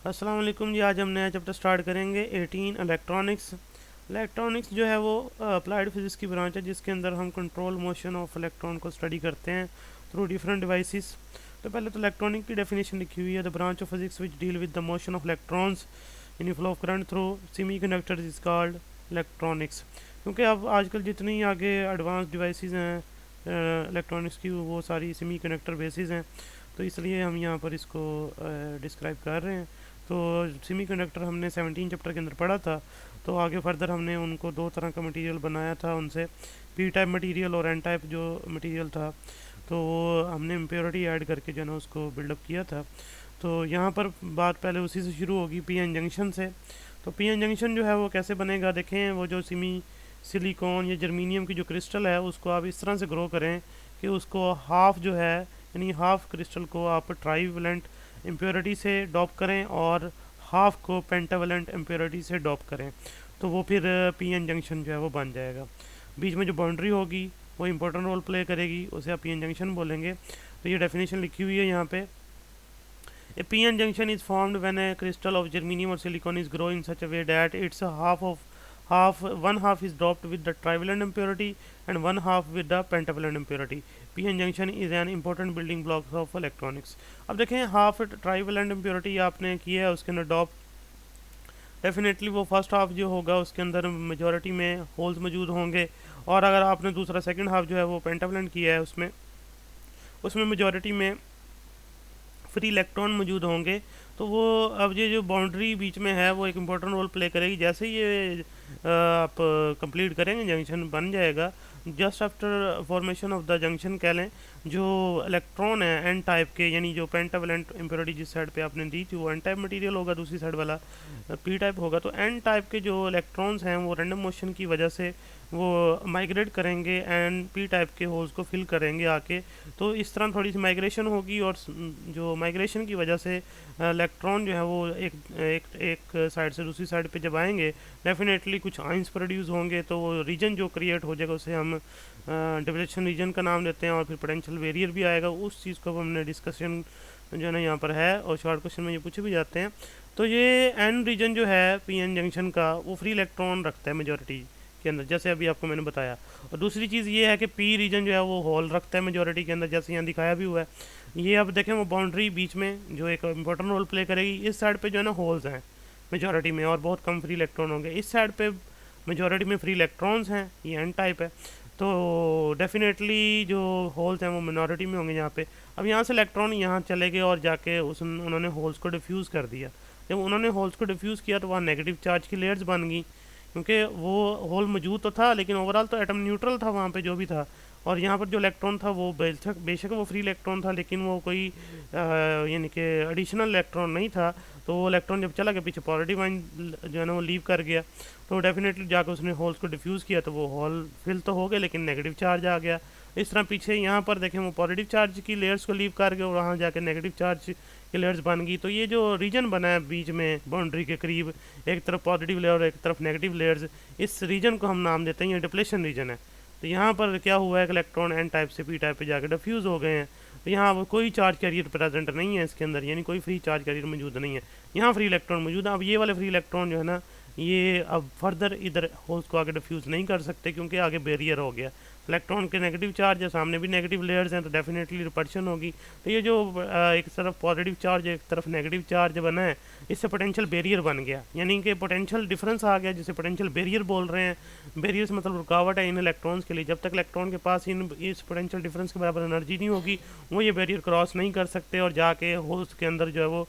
अस्सलाम वालेकुम जी। आज हम नया चैप्टर स्टार्ट करेंगे 18 इलेक्ट्रॉनिक्स। इलेक्ट्रॉनिक्स जो है वो अप्लाइड फिजिक्स की ब्रांच है जिसके अंदर हम कंट्रोल मोशन ऑफ इलेक्ट्रॉन को स्टडी करते हैं थ्रू डिफरेंट डिवाइसेस। तो पहले तो इलेक्ट्रॉनिक की डेफिनेशन लिखी हुई है, the branch of physics which deal with the motion of electrons in flow of current through semiconductors is called electronics. क्योंकि अब आजकल जितनी आगे एडवांस डिवाइसेस हैं इलेक्ट्रॉनिक्स की वो सारी सेमीकंडक्टर बेसिस हैं, तो इसलिए हम यहाँ पर इसको डिस्क्राइब कर रहे हैं। तो सेमीकंडक्टर हमने 17 चैप्टर के अंदर पढ़ा था। तो आगे फर्दर हमने उनको दो तरह का मटेरियल बनाया था उनसे, पी टाइप मटेरियल और एन टाइप जो मटेरियल था, तो वो हमने इम्प्योरिटी ऐड करके जो है ना उसको बिल्डअप किया था। तो यहाँ पर बात पहले उसी से शुरू होगी, पी एन जंक्शन से। तो पी एन जंक्शन जो है वो कैसे बनेगा, देखें वो जो सिलिकॉन या जर्मीनियम की जो क्रिस्टल है उसको आप इस तरह से ग्रो करें कि उसको हाफ जो है यानी हाफ क्रिस्टल को आप ट्राईवेलेंट इम्प्योरिटी से डॉप करें और हाफ को पेंटावेलेंट इम्प्योरिटी से डॉप करें, तो वो फिर पी एन जंक्शन जो है वो बन जाएगा। बीच में जो बाउंड्री होगी वो इंपॉर्टेंट रोल प्ले करेगी, उसे आप पी एन जंक्शन बोलेंगे। तो ये डेफिनेशन लिखी हुई है यहाँ पे। A PN junction is formed when a crystal of germanium or silicon is grown in such a way that its one half is dropped with the trivalent impurity and one half with the pentavalent impurity. PN junction is an important building block of electronics. अब देखें half trivalent impurity आपने की है उसके अंदर डॉप, definitely वो first half जो होगा उसके अंदर मेजॉरिटी में होल्स मौजूद होंगे, और अगर आपने दूसरा सेकंड हाफ जो है वो पेंटावेलेंट किया है उसमें उसमें मेजॉरिटी में फ्री इलेक्ट्रॉन मौजूद होंगे। तो वो अब ये जो बाउंड्री बीच में है वो एक इम्पोर्टेंट रोल प्ले करेगी। जैसे ही ये आप कंप्लीट करेंगे जंक्शन बन जाएगा। Just after formation of the junction कह लें, जो इलेक्ट्रॉन है एन टाइप के, यानी जो पेंटावेलेंट इम्प्योरिटी जिस साइड पे आपने दी थी वो एन टाइप मटेरियल होगा, दूसरी साइड वाला पी टाइप होगा। तो एन टाइप के जो इलेक्ट्रॉन्स हैं वो रैंडम मोशन की वजह से वो माइग्रेट करेंगे एंड पी टाइप के होल्स को फिल करेंगे आके। तो इस तरह थोड़ी सी माइग्रेशन होगी, और जो माइग्रेशन की वजह से इलेक्ट्रॉन जो है वो एक एक एक साइड से दूसरी साइड पे जब आएंगे डेफिनेटली कुछ आइंस प्रोड्यूस होंगे। तो वो रीजन जो क्रिएट हो जाएगा उसे हम डिप्लेशन रीजन का नाम देते हैं, और फिर पोटेंशियल वेरियर भी आएगा। उस चीज़ को हमने डिस्कशन जो है ना यहाँ पर है, और शॉर्ट क्वेश्चन में ये पूछे भी जाते हैं। तो ये एन रीजन जो है पी एन जंक्शन का वो फ्री इलेक्ट्रॉन रखता है मेजॉरिटी के अंदर, जैसे अभी आपको मैंने बताया। और दूसरी चीज़ ये है कि पी रीजन जो है वो होल रखता है मेजॉरिटी के अंदर, जैसे यहाँ दिखाया भी हुआ है। ये अब देखें वो बाउंड्री बीच में जो एक इंपॉर्टेंट रोल प्ले करेगी, इस साइड पे जो है ना होल्स हैं मेजॉरिटी में और बहुत कम फ्री इलेक्ट्रॉन होंगे, इस साइड पे मेजॉरिटी में फ्री इलेक्ट्रॉन्स हैं, ये एन टाइप है। तो डेफिनेटली जो होल्स हैं वो मिनॉरिटी में होंगे यहाँ पे। अब यहाँ से इलेक्ट्रॉन यहाँ चले गए और जाके उन्होंने होल्स को डिफ्यूज़ कर दिया। जब उन्होंने होल्स को डिफ्यूज़ किया तो वहाँ नेगेटिव चार्ज की लेयर्स बन गई, क्योंकि वो होल मौजूद तो था लेकिन ओवरऑल तो एटम न्यूट्रल था वहाँ पे जो भी था। और यहाँ पर जो इलेक्ट्रॉन था वो बेशक वो फ्री इलेक्ट्रॉन था, लेकिन वो कोई यानी कि एडिशनल इलेक्ट्रॉन नहीं था। तो वो इलेक्ट्रॉन जब चला गया पीछे पॉजिटिव आइन जो है ना वो लीव कर गया, तो डेफिनेटली जाकर उसने होल्स को डिफ्यूज़ किया तो वो होल फिल तो हो गए लेकिन नेगेटिव चार्ज आ गया। इस तरह पीछे यहाँ पर देखें वो पॉजिटिव चार्ज की लेयर्स को लीव कर गए और वहाँ जाके नेगेटिव चार्ज की लेयर्स बन गई। तो ये जो रीजन बना है बीच में बाउंड्री के करीब, एक तरफ पॉजिटिव लेयर और एक तरफ नेगेटिव लेयर्स, इस रीजन को हम नाम देते हैं ये डिप्लेशन रीजन है। तो यहाँ पर क्या हुआ है कि इलेक्ट्रॉन एन टाइप से पी टाइप पे जाकर डिफ्यूज़ हो गए हैं। तो यहाँ कोई चार्ज कैरियर प्रेजेंट नहीं है इसके अंदर, यानी कोई फ्री चार्ज कैरियर मौजूद नहीं है। यहाँ फ्री इलेक्ट्रॉन मौजूद है। अब ये वाले फ्री इलेक्ट्रॉन जो है ना ये अब फर्दर इधर होल्स को आगे डिफ्यूज़ नहीं कर सकते क्योंकि आगे बैरियर हो गया। इलेक्ट्रॉन के नेगेटिव चार्ज है, सामने भी नेगेटिव लेयर्स हैं, तो डेफिनेटली रिपल्शन होगी। तो ये जो एक तरफ पॉजिटिव चार्ज एक तरफ नेगेटिव चार्ज बना है, इससे पोटेंशियल बैरियर बन गया, यानी कि पोटेंशियल डिफरेंस आ गया जिसे पोटेंशियल बैरियर बोल रहे हैं। बैरियर से मतलब रुकावट है इन इलेक्ट्रॉन्स के लिए। जब तक इलेक्ट्रॉन के पास इस पोटेंशियल डिफरेंस के बराबर एनर्जी नहीं होगी वो ये बैरियर क्रॉस नहीं कर सकते और जाके होल्स के अंदर जो है वो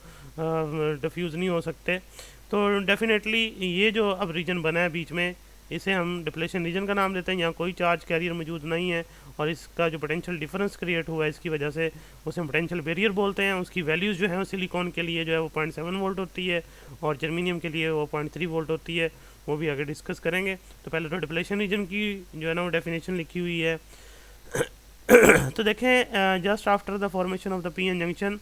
डिफ्यूज़ नहीं हो सकते। तो डेफिनेटली ये जो अब रीजन बना है बीच में इसे हम डिप्लेशन रीजन का नाम देते हैं। यहाँ कोई चार्ज कैरियर मौजूद नहीं है और इसका जो पोटेंशियल डिफरेंस क्रिएट हुआ है इसकी वजह से उसे हम पोटेंशियल बैरियर बोलते हैं। उसकी वैल्यूज़ जो है वो सिलिकॉन के लिए जो है वो 0.7 वोल्ट होती है और जर्मीनियम के लिए वो 0.3 वोल्ट होती है, वो भी आगे डिस्कस करेंगे। तो पहले तो डिप्लेशन रीजन की जो है ना वो डेफिनेशन लिखी हुई है। तो देखें just after the formation of the P N junction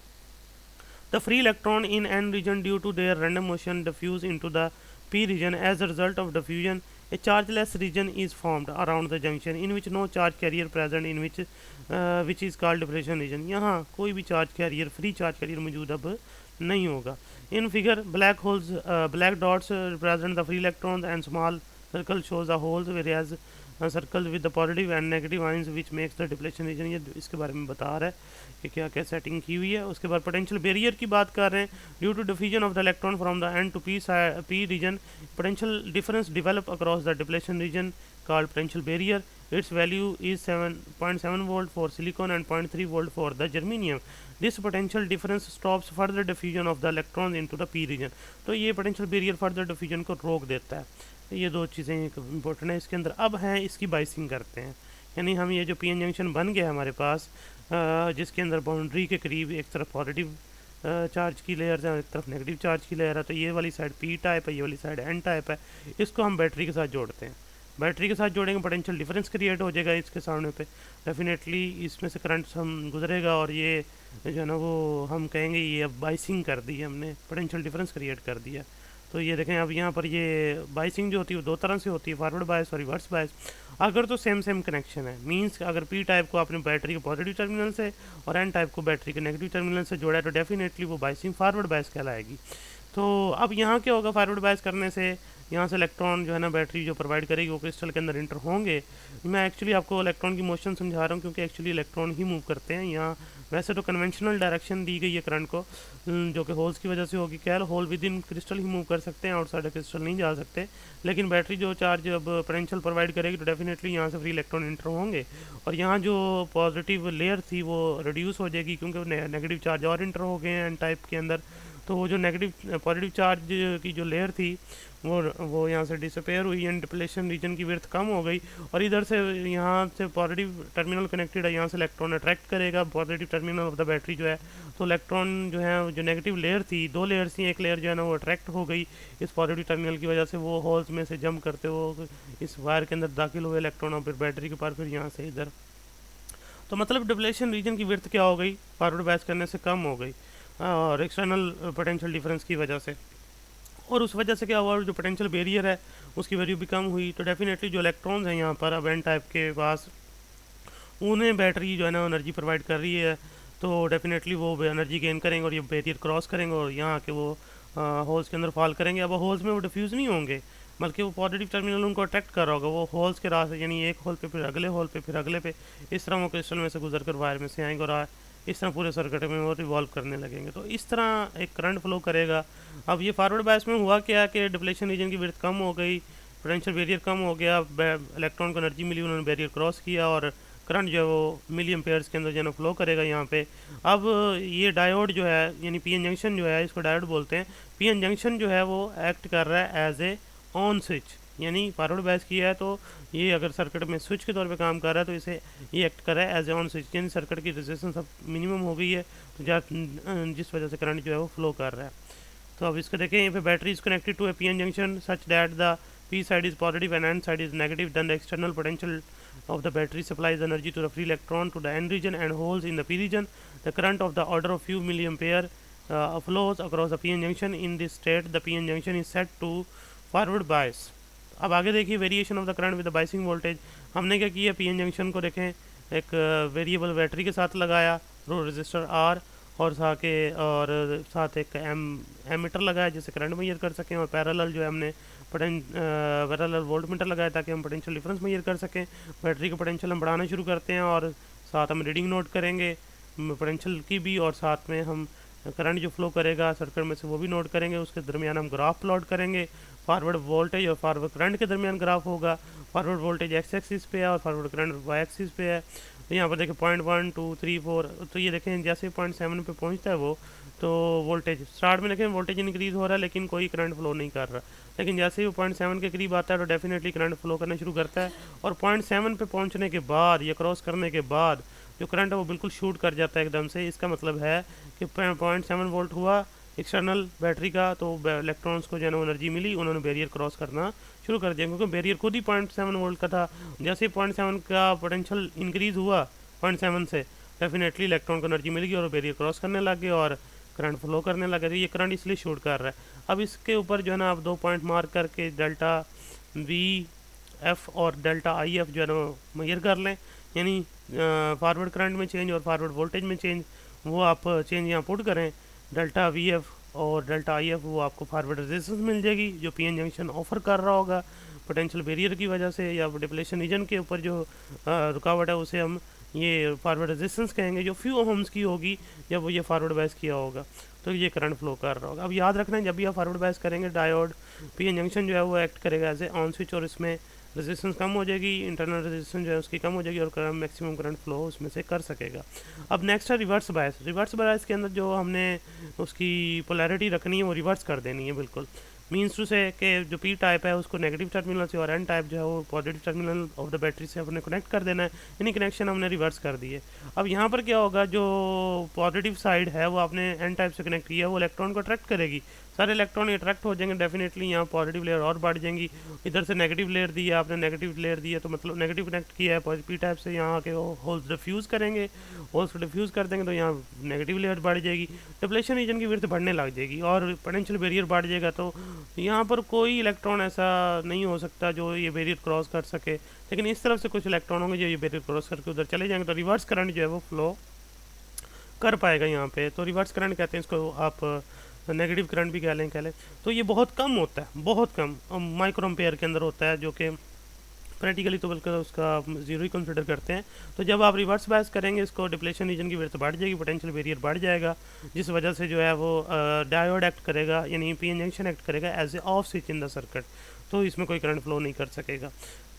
the free electron in n region due to their random motion diffuse into the p region as a result of diffusion a chargeless region is formed around the junction in which no charge carrier present in which is called depletion region. यहाँ कोई भी charge carrier, free charge carrier मौजूद अब नहीं होगा। In figure black holes, black dots represent the free electrons and small circle shows the holes where circle with the positive and negative ions which makes the depletion region. ये इसके बारे में बता रहा है कि क्या क्या सेटिंग की हुई है। उसके बाद पोटेंशियल बैरियर की बात कर रहे हैं। Due to diffusion of the electron from the N to P region, potential difference develop across the depletion region called potential barrier. Its value is 7.7 volt for silicon and 0.3 volt for the germanium. This potential difference stops further diffusion of the electrons into the p region. तो ये potential barrier further diffusion को रोक देता है। ये दो चीज़ें important है इसके अंदर। अब हैं इसकी बाइसिंग करते हैं, यानी हम ये जो पी एन जंक्शन बन गया हमारे पास, जिसके अंदर बाउंड्री के करीब एक तरफ पॉजिटिव चार्ज की लेयर है और एक तरफ नेगेटिव चार्ज की लेयर है, तो ये वाली साइड पी टाइप है, ये वाली साइड एन टाइप है। इसको हम बैटरी के साथ जोड़ते हैं। बैटरी के साथ जोड़ेंगे, पोटेंशियल डिफरेंस क्रिएट हो जाएगा इसके सामने पे, डेफिनेटली इसमें से करंट हम गुजरेगा और ये जो है ना वो हम कहेंगे ये अब बाइसिंग कर दी है हमने, पोटेंशियल डिफरेंस क्रिएट कर दिया। तो ये देखें अब यहाँ पर ये बाइसिंग जो होती है वो दो तरह से होती है, फॉरवर्ड बायस और रिवर्स बायस। अगर तो सेम कनेक्शन है, मींस अगर पी टाइप को आपने बैटरी के पॉजिटिव टर्मिनल से और एन टाइप को बैटरी के नेगेटिव टर्मिनल से जोड़ा है, तो डेफिनेटली वो बाइसिंग फॉरवर्ड बायस कहलाएगी। तो अब यहाँ क्या होगा, फॉरवर्ड बायस करने से यहाँ से इलेक्ट्रॉन जो है ना बैटरी जो प्रोवाइड करेगी वो क्रिस्टल के अंदर इंटर होंगे। मैं एक्चुअली आपको इलेक्ट्रॉन की मोशन समझा रहा हूँ क्योंकि एक्चुअली इलेक्ट्रॉन ही मूव करते हैं यहाँ। वैसे तो कन्वेंशनल डायरेक्शन दी गई है करंट को, जो कि होल्स की वजह से होगी। क्या होल विद इन क्रिस्टल ही मूव कर सकते हैं, आउटसाइड क्रिस्टल नहीं जा सकते। लेकिन बैटरी जो चार्ज अब पोटेंशियल प्रोवाइड करेगी तो डेफिनेटली यहाँ से फ्री इलेक्ट्रॉन इंटर होंगे और यहाँ जो पॉजिटिव लेयर थी वो रिड्यूस हो जाएगी क्योंकि नेगेटिव चार्ज और इंटर हो गए हैं एन टाइप के अंदर। तो वो जो नेगेटिव पॉजिटिव चार्ज की जो लेयर थी वो यहाँ से डिसअपेयर हुई एंड डिप्लेशन रीजन की विड्थ कम हो गई। और इधर से यहाँ से पॉजिटिव टर्मिनल कनेक्टेड है, यहाँ से इलेक्ट्रॉन अट्रैक्ट करेगा positive terminal of the battery जो है। तो इलेक्ट्रॉन जो है जो नेगेटिव लेयर थी, दो लेयर्स थी, एक लेयर जो है ना वो अट्रैक्ट हो गई इस पॉजिटिव टर्मिनल की वजह से, वो होल्स में से जंप करते वो इस वायर के अंदर दाखिल हुए इलेक्ट्रॉन और फिर बैटरी के पार फिर यहाँ से इधर। तो मतलब डिप्लेशन रीजन की विड्थ क्या हो गई, फॉरवर्ड बायस करने से कम हो गई और एक्सटर्नल पोटेंशियल डिफरेंस की वजह से। और उस वजह से क्या हुआ, जो पोटेंशियल बैरियर है उसकी वैल्यू भी कम हुई। तो डेफिनेटली जो इलेक्ट्रॉन्स हैं यहाँ पर अब एन टाइप के पास, उन्हें बैटरी जो है ना एनर्जी प्रोवाइड कर रही है, तो डेफिनेटली वो एनर्जी गेन करेंगे और ये बैरियर क्रॉस करेंगे और यहाँ के वो होल्स के अंदर फॉल करेंगे। अब होल्स में वो डिफ्यूज़ नहीं होंगे बल्कि वो पॉजिटिव टर्मिनल उनको अट्रैक्ट कर रहा होगा, वो होल्स के रास्ते, यानी एक होल पे फिर अगले होल पे फिर अगले पे, इस तरह वो क्रिस्टल में से गुजर कर वायर में से आएंगे और इस तरह पूरे सर्किट में वो रिवॉल्व करने लगेंगे। तो इस तरह एक करंट फ्लो करेगा। अब ये फॉरवर्ड बायस में हुआ क्या कि डिप्लेशन रीजन की विड्थ कम हो गई, पोटेंशियल बैरियर कम हो गया, इलेक्ट्रॉन को एनर्जी मिली, उन्होंने बैरियर क्रॉस किया और करंट जो है वो मिली एम्पेयर्स के अंदर जो है फ्लो करेगा यहाँ पे। अब ये डायोड जो है यानी पीएन जंक्शन जो है, इसको डायोड बोलते हैं। पीएन जंक्शन जो है वो एक्ट कर रहा है एज ए ऑन स्विच, यानी फॉरवर्ड बायस किया है तो ये अगर सर्किट में स्विच के तौर पे काम कर रहा है तो इसे ये एक्ट कर रहा है एज ए ऑन स्विच, यानी सर्किट की रेजिस्टेंस अब मिनिमम हो गई है तो जिस वजह से करंट जो है वो फ्लो कर रहा है। तो अब इसको देखें, यहाँ पे battery is connected to a PN junction such that the P side is positive and N side is negative, then the external potential of the battery supplies energy to the free electron to the n region and holes in the p region. The current of the order of few milliampere flows across the pn junction. In this state the pn junction is set to forward bias. अब आगे देखिए variation of the current with the biasing voltage. हमने क्या किया, PN junction को देखें एक variable battery के साथ लगाया, रो रेजिस्टर आर और साथ एक एमीटर लगाया जिससे करंट मेजर कर सकें, और पैरेलल जो है हमने पैरेलल वोल्ट मीटर लगाया ताकि हम पोटेंशियल डिफरेंस मेजर कर सकें। बैटरी का पोटेंशियल हम बढ़ाना शुरू करते हैं और साथ हम रीडिंग नोट करेंगे पोटेंशियल की भी, और साथ में हम करंट जो फ्लो करेगा सर्किट में से वो भी नोट करेंगे। उसके दरमियान हम ग्राफ प्लॉट करेंगे, फॉरवर्ड वोल्टेज और फॉरवर्ड करंट के दरमियान ग्राफ होगा। फॉरवर्ड वोल्टेज एक्स एक्सिस पे है और फॉरवर्ड करंट वाई एक्सिस पे है। तो यहाँ पर देखें 0.1 2 3 4, तो ये देखें जैसे 0.7 पे पहुँचता है वो, तो वोल्टेज स्टार्ट में देखें वोल्टेज इंक्रीज़ हो रहा है लेकिन कोई करंट फ्लो नहीं कर रहा, लेकिन जैसे ही वो 0.7 के करीब आता है तो डेफिनेटली करंट फ्लो करना शुरू करता है। और 0.7 पे पहुँचने के बाद या क्रॉस करने के बाद जो करंट है वो बिल्कुल शूट कर जाता है एकदम से। इसका मतलब है कि 0.7 वोल्ट हुआ एक्सटर्नल बैटरी का, तो इलेक्ट्रॉन्स को जो है ना एनर्जी मिली, उन्होंने बैरियर क्रॉस करना शुरू कर दिया क्योंकि बैरियर खुद ही 0.7 वोल्ट का था। जैसे 0.7 का पोटेंशियल इंक्रीज़ हुआ 0.7 से, डेफिनेटली इलेक्ट्रॉन को एनर्जी मिल गई और बैरियर क्रॉस करने लग गए और करंट फ्लो करने लगे। तो ये करंट इसलिए शूट कर रहा है। अब इसके ऊपर जो है ना आप 2 पॉइंट मार्क करके डेल्टा वी एफ और डेल्टा आई एफ जो है ना मेजर कर लें, यानी फारवर्ड करंट में चेंज और फारवर्ड वोल्टेज में चेंज, वो आप चेंज यहाँ पुट करें। डेल्टा वी एफ और डेल्टा आई एफ वो आपको फारवर्ड रेजिस्टेंस मिल जाएगी जो पी एन जंक्शन ऑफर कर रहा होगा पोटेंशियल बैरियर की वजह से, या डिप्लेशन रीजन के ऊपर जो रुकावट है उसे हम ये फारवर्ड रेजिस्टेंस कहेंगे, जो फ्यू ओम्स की होगी जब वो ये फारवर्ड बायस किया होगा तो ये करंट फ्लो कर रहा होगा। अब याद रखना है जब भी आप फारवर्ड बायस करेंगे डायोड पी एन जंक्शन जो है वो एक्ट करेगा एज ए ऑन स्विच, और इसमें रेजिस्टेंस कम हो जाएगी, इंटरनल रेजिस्टेंस जो है उसकी कम हो जाएगी और मैक्सिमम करंट फ्लो उसमें से कर सकेगा। अब नेक्स्ट है रिवर्स बायस। रिवर्स बायस के अंदर जो हमने उसकी पोलैरिटी रखनी है वो रिवर्स कर देनी है बिल्कुल, मीन्स टू से कि जो पी टाइप है उसको नेगेटिव टर्मिनल से और एन टाइप जो है वो positive terminal of the battery से अपने कनेक्ट कर देना है, यानी कनेक्शन हमने रिवर्स कर दिए। अब यहाँ पर क्या होगा, जो पॉजिटिव साइड है वो आपने एन टाइप से कनेक्ट किया, वो इलेक्ट्रॉन को अट्रैक्ट करेगी, सारे इलेक्ट्रॉन अट्रैक्ट हो जाएंगे डेफिनेटली, यहाँ पॉजिटिव लेयर और बढ़ जाएंगी। इधर से नेगेटिव लेयर दी है आपने, नेगेटिव लेयर दी है तो मतलब नेगेटिव कनेक्ट किया है पी टाइप से, यहाँ आके वो होल्स डिफ्यूज़ करेंगे, होल्स को डिफ्यूज़ कर देंगे तो यहाँ नेगेटिव लेयर बढ़ जाएगी, डिप्लेशन रीजन की विड्थ बढ़ने लग जाएगी और पोटेंशियल बैरियर बढ़ जाएगा। तो यहाँ पर कोई इलेक्ट्रॉन ऐसा नहीं हो सकता जो ये बैरियर क्रॉस कर सके, लेकिन इस तरफ से कुछ इलेक्ट्रॉन होंगे जो ये बैरियर क्रॉस करके उधर चले जाएंगे, तो रिवर्स करंट जो है वो फ्लो कर पाएगा यहाँ पे। तो रिवर्स करंट कहते हैं इसको, आप नेगेटिव करंट भी कह लें। तो ये बहुत कम होता है, बहुत कम माइक्रो एम्पेयर के अंदर होता है, जो कि प्रैक्टिकली तो बल्कि उसका जीरो ही कंसिडर करते हैं। तो जब आप रिवर्स बायस करेंगे इसको, डिप्लेशन रीजन की विड्थ बढ़ जाएगी, पोटेंशियल बैरियर बढ़ जाएगा, जिस वजह से जो है वो डायोड एक्ट करेगा, यानी पी एन जंक्शन एक्ट करेगा as a off switch in the circuit, तो इसमें कोई करंट फ्लो नहीं कर सकेगा।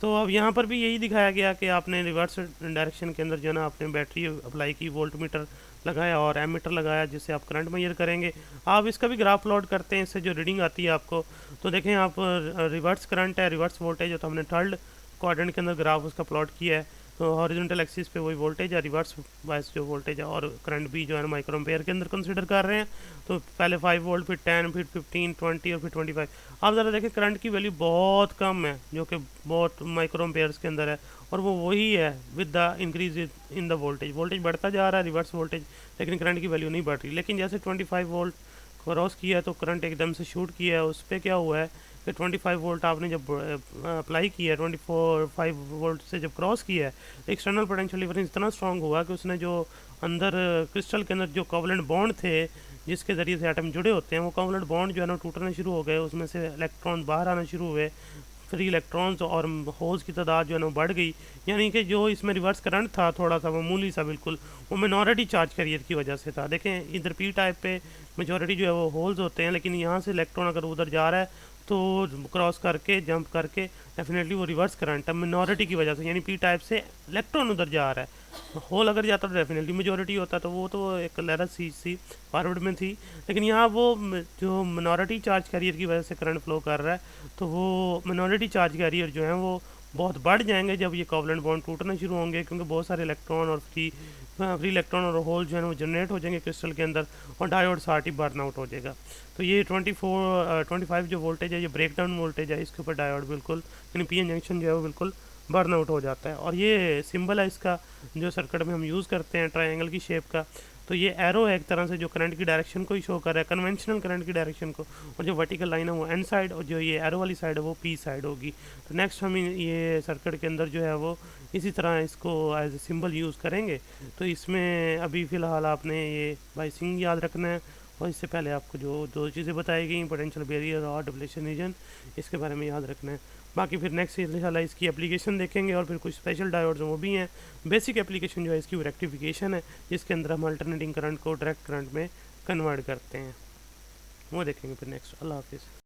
तो अब यहाँ पर भी यही दिखाया गया कि आपने रिवर्स डायरेक्शन के अंदर जो है ना आपने बैटरी अप्लाई की, वोल्ट मीटर लगाया और एम मीटर लगाया जिससे आप करंट मेजर करेंगे। आप इसका भी ग्राफ प्लॉट करते हैं, इससे जो रीडिंग आती है आपको, तो देखें आप रिवर्स करंट है, रिवर्स वोल्टेज है, तो हमने थर्ड क्वाड्रेंट के अंदर ग्राफ उसका प्लॉट किया है, तो हॉरिजॉन्टल एक्सिस पे वही वोल्टेज है, रिवर्स बायस जो वोल्टेज है और करंट भी जो है माइक्रो एम्पेयर के अंदर कंसीडर कर रहे हैं। तो पहले 5 वोल्ट, फिर 10, फिर 15, 20 और फिर 25। आप ज़रा देखें करंट की वैल्यू बहुत कम है जो कि बहुत माइक्रो एम्पेयर्स के अंदर है, और वो वही है with the increase in the voltage. Voltage बढ़ता जा रहा है रिवर्स वोल्टेज, लेकिन करंट की वैल्यू नहीं बढ़ रही। लेकिन जैसे 25 वोल्ट क्रॉस किया है तो करंट एकदम से शूट किया है, उस पर क्या हुआ है कि 25 वोल्ट आपने जब अप्लाई किया है, 5 वोल्ट से जब क्रॉस किया है, एक्सटर्नल पोटेंशियल डिफरेंस इतना स्ट्रांग हुआ कि उसने जो अंदर क्रिस्टल के अंदर जो कोवलेंट बॉन्ड थे जिसके ज़रिए से एटम जुड़े होते हैं, वो कोवलेंट बॉन्ड जो है ना टूटने शुरू हो गए, उसमें से इलेक्ट्रॉन बाहर आना शुरू हुए, फ्री इलेक्ट्रॉन्स और होल्स की तादाद जो है ना बढ़ गई, यानी कि जो इसमें रिवर्स करंट था थोड़ा सा मामूली सा बिल्कुल, वो मिनॉरिटी चार्ज कैरियर की वजह से था। देखें इधर पी टाइप पे मेजॉरिटी जो है वो होल्स होते हैं, लेकिन यहाँ से इलेक्ट्रॉन अगर उधर जा रहा है तो क्रॉस करके जंप करके डेफिनेटली वो रिवर्स करंट है मिनॉरिटी की वजह से, यानी पी टाइप से इलेक्ट्रॉन उधर जा रहा है। होल अगर जाता तो डेफिनेटली मेजॉरिटी होता, तो वो तो एक लहर सी फॉरवर्ड में थी, लेकिन यहाँ वो जो मिनॉरिटी चार्ज कैरियर की वजह से करंट फ्लो कर रहा है, तो वो मिनॉरिटी चार्ज कैरियर जो है वो बहुत बढ़ जाएंगे जब ये कोवलेंट बॉन्ड टूटना शुरू होंगे, क्योंकि बहुत सारे इलेक्ट्रॉन और फ्री इलेक्ट्रॉन और होल जो है वो जनरेट हो जाएंगे क्रिस्टल के अंदर, और डायोड साथ ही बर्न आउट हो जाएगा। तो ये 25 जो वोल्टेज है ये ब्रेक डाउन वोल्टेज है, इसके ऊपर डायोड बिल्कुल यानी पी एन जंक्शन जो है वो बिल्कुल बर्न आउट हो जाता है। और ये सिंबल है इसका जो सर्किट में हम यूज़ करते हैं ट्रायंगल की शेप का, तो ये एरो है एक तरह से जो करंट की डायरेक्शन को ही शो कर रहा है, कन्वेंशनल करंट की डायरेक्शन को, और जो वर्टिकल लाइन है वो एन साइड और जो ये एरो वाली साइड है वो पी साइड होगी। तो नेक्स्ट हम ये सर्किट के अंदर जो है वो इसी तरह इसको एज ए सिंबल यूज़ करेंगे। तो इसमें अभी फ़िलहाल आपने ये बायसिंग याद रखना है, और इससे पहले आपको जो दो चीज़ें बताई गई पोटेंशियल बैरियर और डिप्लेशन रीजन, इसके बारे में याद रखना है। बाकी फिर नेक्स्ट इंशाल्लाह इसकी एप्लीकेशन देखेंगे, और फिर कुछ स्पेशल डायोड्स वो भी हैं। बेसिक एप्लीकेशन जो है इसकी रेक्टिफिकेशन है, जिसके अंदर हम अल्टरनेटिंग करंट को डायरेक्ट करंट में कन्वर्ट करते हैं, वो देखेंगे फिर नेक्स्ट। अल्लाह हाफिज़।